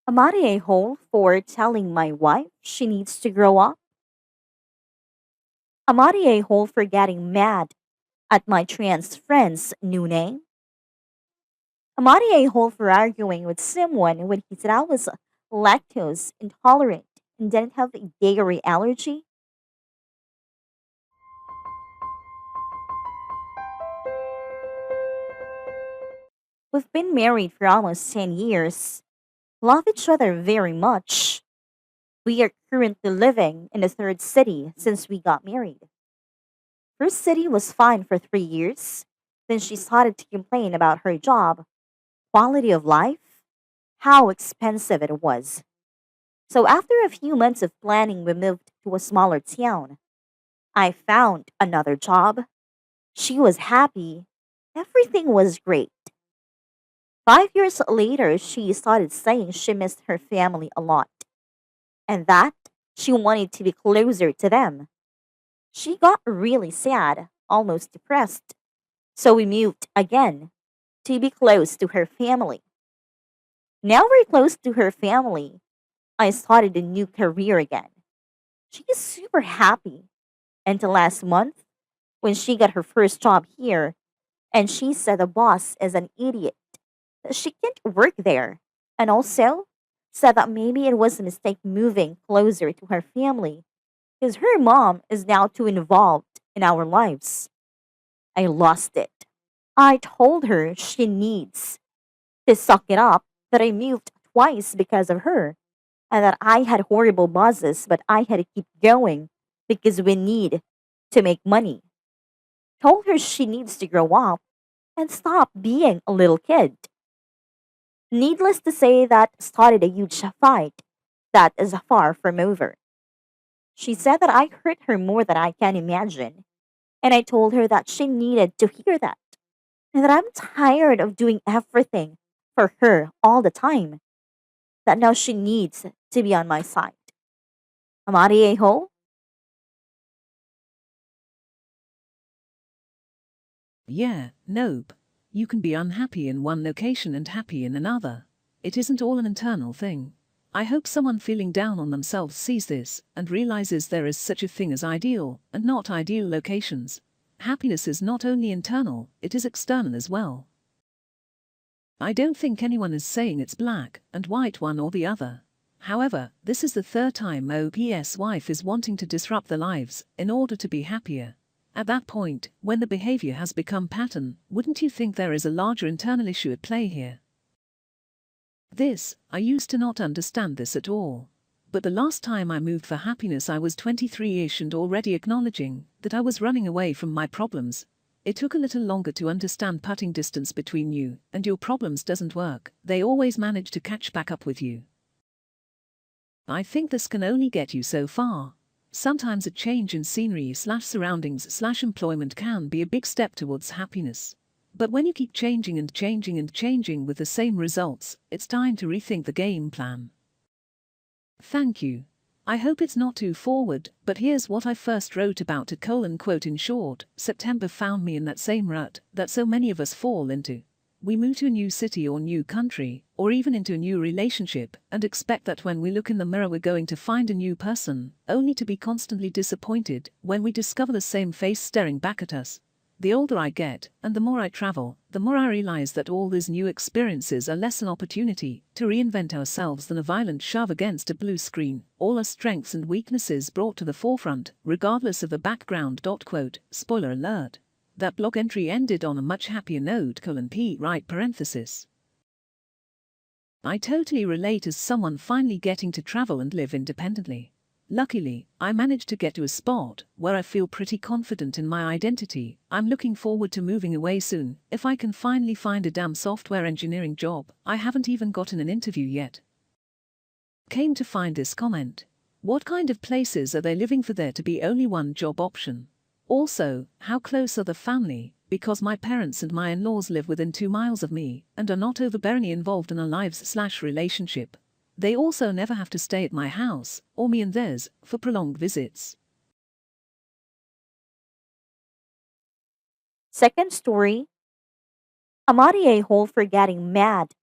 Am I a hole for telling my wife she needs to grow up? Am I a hole for getting mad at my trans friend's new name? Am I a hole for arguing with someone when he said I was lactose intolerant and didn't have a dairy allergy? We've been married for almost 10 years, love each other very much. We are currently living in a third city since we got married. First city was fine for 3 years. Then she started to complain about her job, quality of life, how expensive it was. So after a few months of planning, we moved to a smaller town. I found another job. She was happy. Everything was great. 5 years later, she started saying she missed her family a lot and that she wanted to be closer to them. She got really sad, almost depressed. So we moved again to be close to her family. Now we're close to her family. I started a new career again. She is super happy. Until last month, when she got her first job here, and she said the boss is an idiot, that she can't work there. And also said that maybe it was a mistake moving closer to her family because her mom is now too involved in our lives. I lost it. I told her she needs to suck it up, that I moved twice because of her, and that I had horrible bosses, but I had to keep going because we need to make money. Told her she needs to grow up and stop being a little kid. Needless to say, that started a huge fight that is far from over. She said that I hurt her more than I can imagine, and I told her that she needed to hear that, and that I'm tired of doing everything for her all the time, that now she needs to be on my side. Amari a-hole? Yeah, nope. You can be unhappy in one location and happy in another. It isn't all an internal thing. I hope someone feeling down on themselves sees this and realizes there is such a thing as ideal and not ideal locations. Happiness is not only internal, it is external as well. I don't think anyone is saying it's black and white one or the other. However, this is the third time OP's wife is wanting to disrupt their lives in order to be happier. At that point, when the behavior has become pattern, wouldn't you think there is a larger internal issue at play here? I used to not understand this at all. But the last time I moved for happiness I was 23-ish and already acknowledging that I was running away from my problems. It took a little longer to understand putting distance between you and your problems doesn't work, they always manage to catch back up with you. I think this can only get you so far. Sometimes a change in scenery/surroundings/employment can be a big step towards happiness. But when you keep changing and changing and changing with the same results, it's time to rethink the game plan. Thank you. I hope it's not too forward, but here's what I first wrote about it: "In short, September found me in that same rut that so many of us fall into. We move to a new city or new country, or even into a new relationship, and expect that when we look in the mirror we're going to find a new person, only to be constantly disappointed when we discover the same face staring back at us. The older I get, and the more I travel, the more I realize that all these new experiences are less an opportunity to reinvent ourselves than a violent shove against a blue screen, all our strengths and weaknesses brought to the forefront, regardless of the background." Spoiler alert. That blog entry ended on a much happier note: P. right parenthesis. I totally relate as someone finally getting to travel and live independently. Luckily, I managed to get to a spot where I feel pretty confident in my identity. I'm looking forward to moving away soon, if I can finally find a damn software engineering job. I haven't even gotten an interview yet. Came to find this comment. What kind of places are they living for there to be only one job option? Also, how close are the family? Because my parents and my in-laws live within 2 miles of me and are not overbearingly involved in our lives/relationship. They also never have to stay at my house, or me and theirs, for prolonged visits. Second story, Amari a-hole for getting mad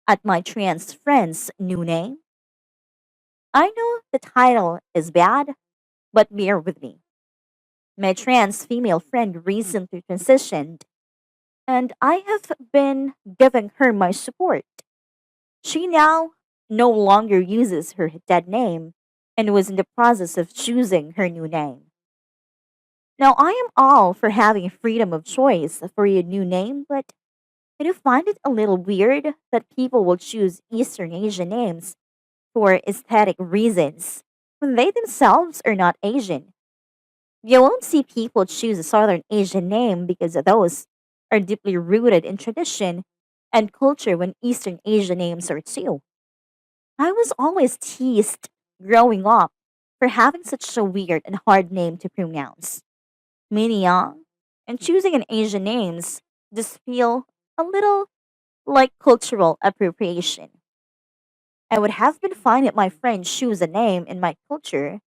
at my trans friend's new name. I know the title is bad, but bear with me. My trans female friend recently transitioned, and I have been giving her my support. She now no longer uses her dead name and was in the process of choosing her new name. Now, I am all for having freedom of choice for your new name, but I do find it a little weird that people will choose Eastern Asian names for aesthetic reasons when they themselves are not Asian. You won't see people choose a Southern Asian name because those are deeply rooted in tradition and culture when Eastern Asian names are too. I was always teased growing up for having such a weird and hard name to pronounce. Many young and choosing an Asian names just feel a little like cultural appropriation. I would have been fine if my friend chose a name in my culture,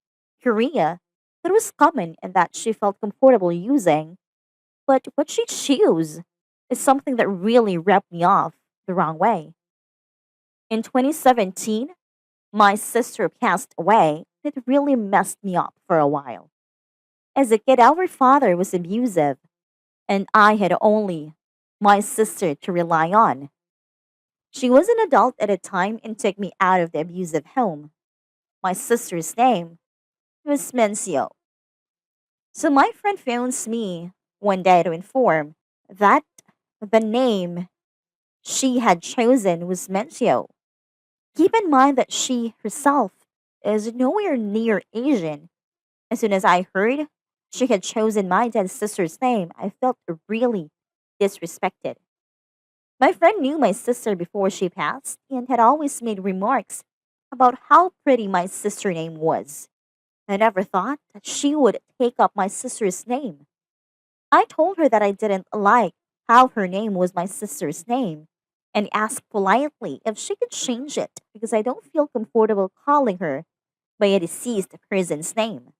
Korea, that was common and that she felt comfortable using, but what she chose is something that really rubbed me off the wrong way. In 2017, my sister passed away. It really messed me up for a while. As a kid, our father was abusive, and I had only my sister to rely on. She was an adult at the time and took me out of the abusive home. My sister's name was Mencio. So my friend phones me one day to inform that the name she had chosen was Mencio. Keep in mind that she herself is nowhere near Asian. As soon as I heard she had chosen my dead sister's name, I felt really disrespected. My friend knew my sister before she passed and had always made remarks about how pretty my sister name was. I never thought that she would take up my sister's name. I told her that I didn't like how her name was my sister's name and asked politely if she could change it because I don't feel comfortable calling her by a deceased person's name.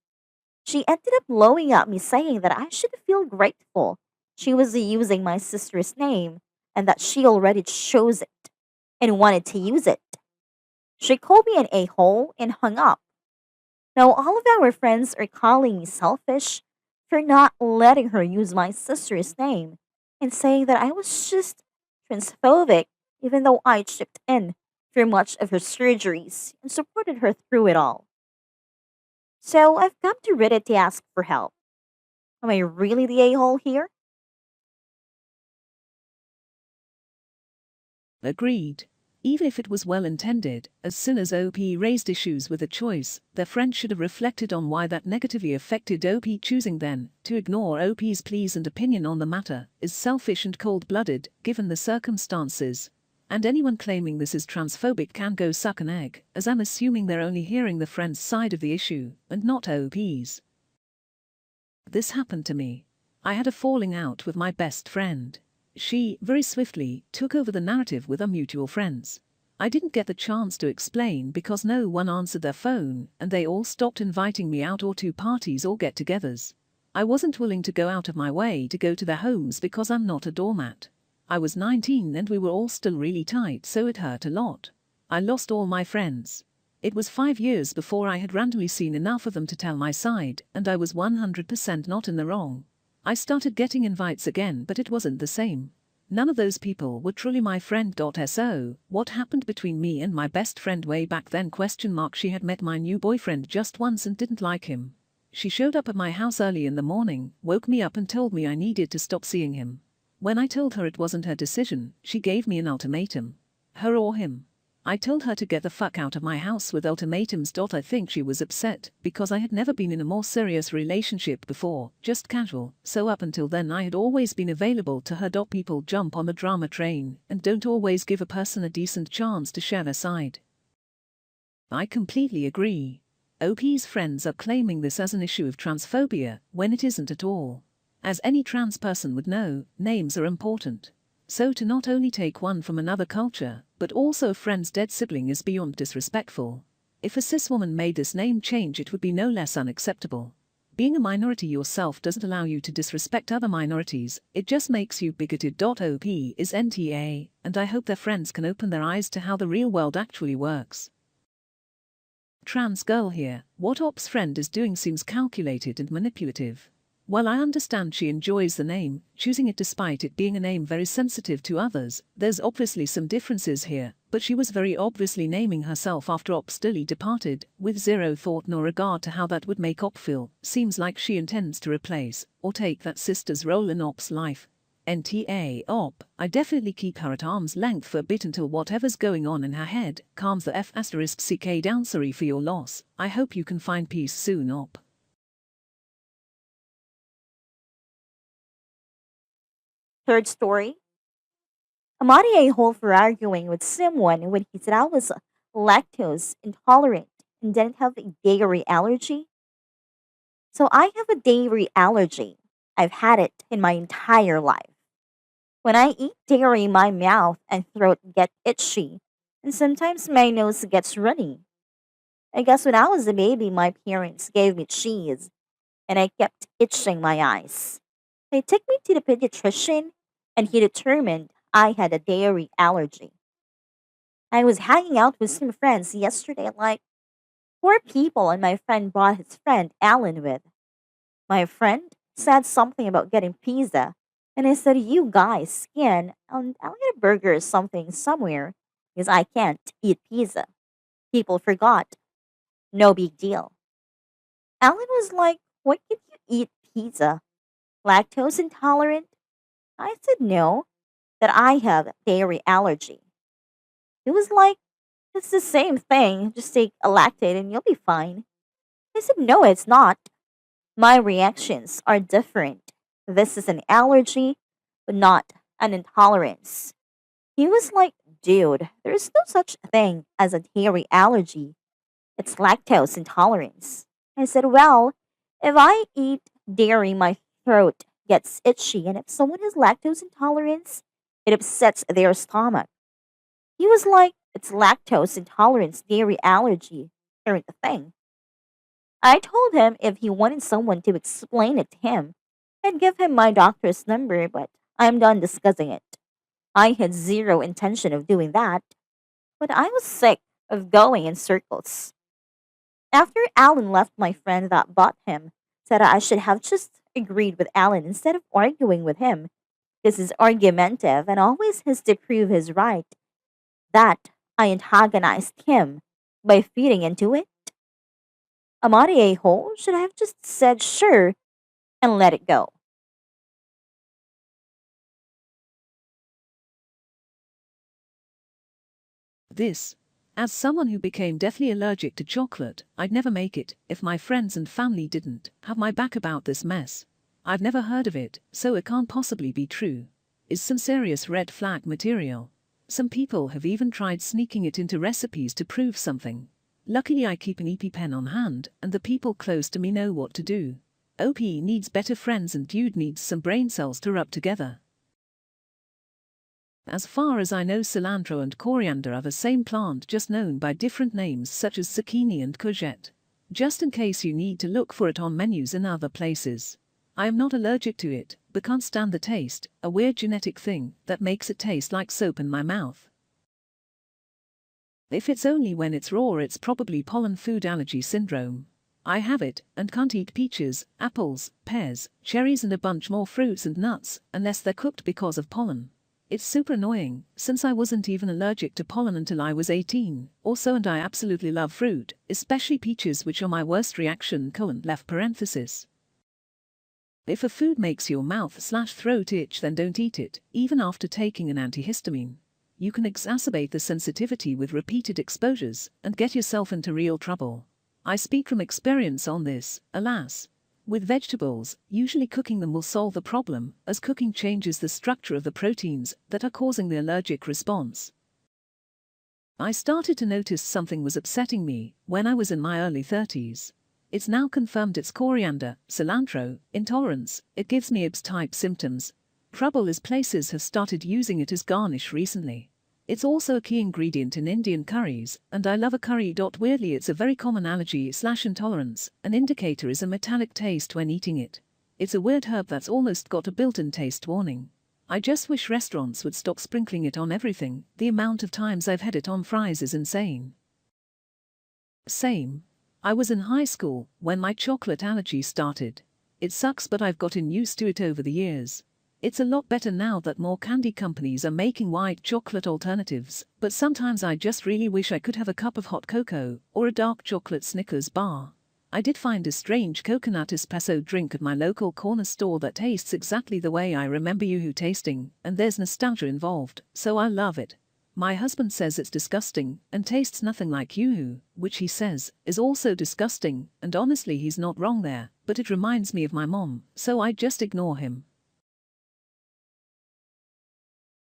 She ended up blowing at me saying that I should feel grateful she was using my sister's name and that she already chose it and wanted to use it. She called me an a hole and hung up. Now, all of our friends are calling me selfish for not letting her use my sister's name and saying that I was just transphobic, even though I chipped in for much of her surgeries and supported her through it all. So I've come to Reddit to ask for help. Am I really the a hole here? Agreed. Even if it was well intended, as soon as OP raised issues with a choice, their friend should have reflected on why that negatively affected OP. Choosing then to ignore OP's pleas and opinion on the matter is selfish and cold-blooded, given the circumstances. And anyone claiming this is transphobic can go suck an egg, as I'm assuming they're only hearing the friend's side of the issue, and not OP's. This happened to me. I had a falling out with my best friend. She, very swiftly, took over the narrative with our mutual friends. I didn't get the chance to explain because no one answered their phone, and they all stopped inviting me out or to parties or get-togethers. I wasn't willing to go out of my way to go to their homes because I'm not a doormat. I was 19 and we were all still really tight, so it hurt a lot. I lost all my friends. It was 5 years before I had randomly seen enough of them to tell my side, and I was 100% not in the wrong. I started getting invites again, but it wasn't the same. None of those people were truly my friend. So, what happened between me and my best friend way back then? She had met my new boyfriend just once and didn't like him. She showed up at my house early in the morning, woke me up and told me I needed to stop seeing him. When I told her it wasn't her decision, she gave me an ultimatum. Her or him. I told her to get the fuck out of my house with ultimatums. I think she was upset because I had never been in a more serious relationship before, just casual, so up until then I had always been available to her. People jump on the drama train and don't always give a person a decent chance to share their side. I completely agree. OP's friends are claiming this as an issue of transphobia when it isn't at all. As any trans person would know, names are important. So to not only take one from another culture, but also a friend's dead sibling is beyond disrespectful. If a cis woman made this name change, it would be no less unacceptable. Being a minority yourself doesn't allow you to disrespect other minorities, it just makes you bigoted. OP is NTA, and I hope their friends can open their eyes to how the real world actually works. Trans girl here, what Op's friend is doing seems calculated and manipulative. While I understand she enjoys the name, choosing it despite it being a name very sensitive to others, there's obviously some differences here, but she was very obviously naming herself after Op Stilly departed, with zero thought nor regard to how that would make Op feel. Seems like she intends to replace, or take that sister's role in Op's life. NTA Op, I definitely keep her at arm's length for a bit until whatever's going on in her head calms the *CK down. Sorry for your loss, I hope you can find peace soon Op. Third story. I'm on a hole for arguing with someone when he said I was lactose intolerant and didn't have a dairy allergy. So I have a dairy allergy. I've had it in my entire life. When I eat dairy, my mouth and throat get itchy, and sometimes my nose gets runny. I guess when I was a baby, my parents gave me cheese, and I kept itching my eyes. They took me to the pediatrician, and he determined I had a dairy allergy. I was hanging out with some friends yesterday, like four people, and my friend brought his friend Alan with. My friend said something about getting pizza, and I said, "You guys can, and I'll get a burger or something somewhere, because I can't eat pizza." People forgot. No big deal. Alan was like, "What can you eat pizza? Lactose intolerant?" I said no, that I have dairy allergy. It was like, "It's the same thing, just take a lactate and you'll be fine." I said no, it's not. My reactions are different. This is an allergy, but not an intolerance. He was like, "Dude, there is no such thing as a dairy allergy. It's lactose intolerance." I said, "Well, if I eat dairy, my throat gets itchy, and if someone has lactose intolerance, it upsets their stomach." He was like, "It's lactose intolerance, dairy allergy aren't a thing." I told him if he wanted someone to explain it to him, I'd give him my doctor's number, but I'm done discussing it. I had zero intention of doing that, but I was sick of going in circles. After Alan left, my friend that bought him said I should have just agreed with Alan instead of arguing with him, because he's argumentative and always has to prove his right. That I antagonized him by feeding into it. Am I a hole? Should I have just said sure and let it go? This. As someone who became deathly allergic to chocolate, I'd never make it if my friends and family didn't have my back about this mess. I've never heard of it, so it can't possibly be true. Is some serious red flag material. Some people have even tried sneaking it into recipes to prove something. Luckily I keep an EpiPen on hand, and the people close to me know what to do. OP needs better friends and dude needs some brain cells to rub together. As far as I know, cilantro and coriander are the same plant, just known by different names such as zucchini and courgette. Just in case you need to look for it on menus in other places. I am not allergic to it, but can't stand the taste, a weird genetic thing that makes it taste like soap in my mouth. If it's only when it's raw, it's probably pollen food allergy syndrome. I have it, and can't eat peaches, apples, pears, cherries and a bunch more fruits and nuts, unless they're cooked because of pollen. It's super annoying, since I wasn't even allergic to pollen until I was 18, also, and I absolutely love fruit, especially peaches, which are my worst reaction, left parenthesis. If a food makes your mouth/throat itch, then don't eat it, even after taking an antihistamine. You can exacerbate the sensitivity with repeated exposures, and get yourself into real trouble. I speak from experience on this, alas. With vegetables, usually cooking them will solve the problem, as cooking changes the structure of the proteins that are causing the allergic response. I started to notice something was upsetting me when I was in my early 30s. It's now confirmed it's coriander, cilantro, intolerance. It gives me IBS-type symptoms. Trouble is places have started using it as garnish recently. It's also a key ingredient in Indian curries, and I love a curry. Weirdly, it's a very common allergy/intolerance. An indicator is a metallic taste when eating it. It's a weird herb that's almost got a built-in taste warning. I just wish restaurants would stop sprinkling it on everything. The amount of times I've had it on fries is insane. Same. I was in high school when my chocolate allergy started. It sucks, but I've gotten used to it over the years. It's a lot better now that more candy companies are making white chocolate alternatives, but sometimes I just really wish I could have a cup of hot cocoa or a dark chocolate Snickers bar. I did find a strange coconut espresso drink at my local corner store that tastes exactly the way I remember Yoo-hoo tasting, and there's nostalgia involved, so I love it. My husband says it's disgusting and tastes nothing like Yoo-hoo, which he says is also disgusting, and honestly he's not wrong there, but it reminds me of my mom, so I just ignore him.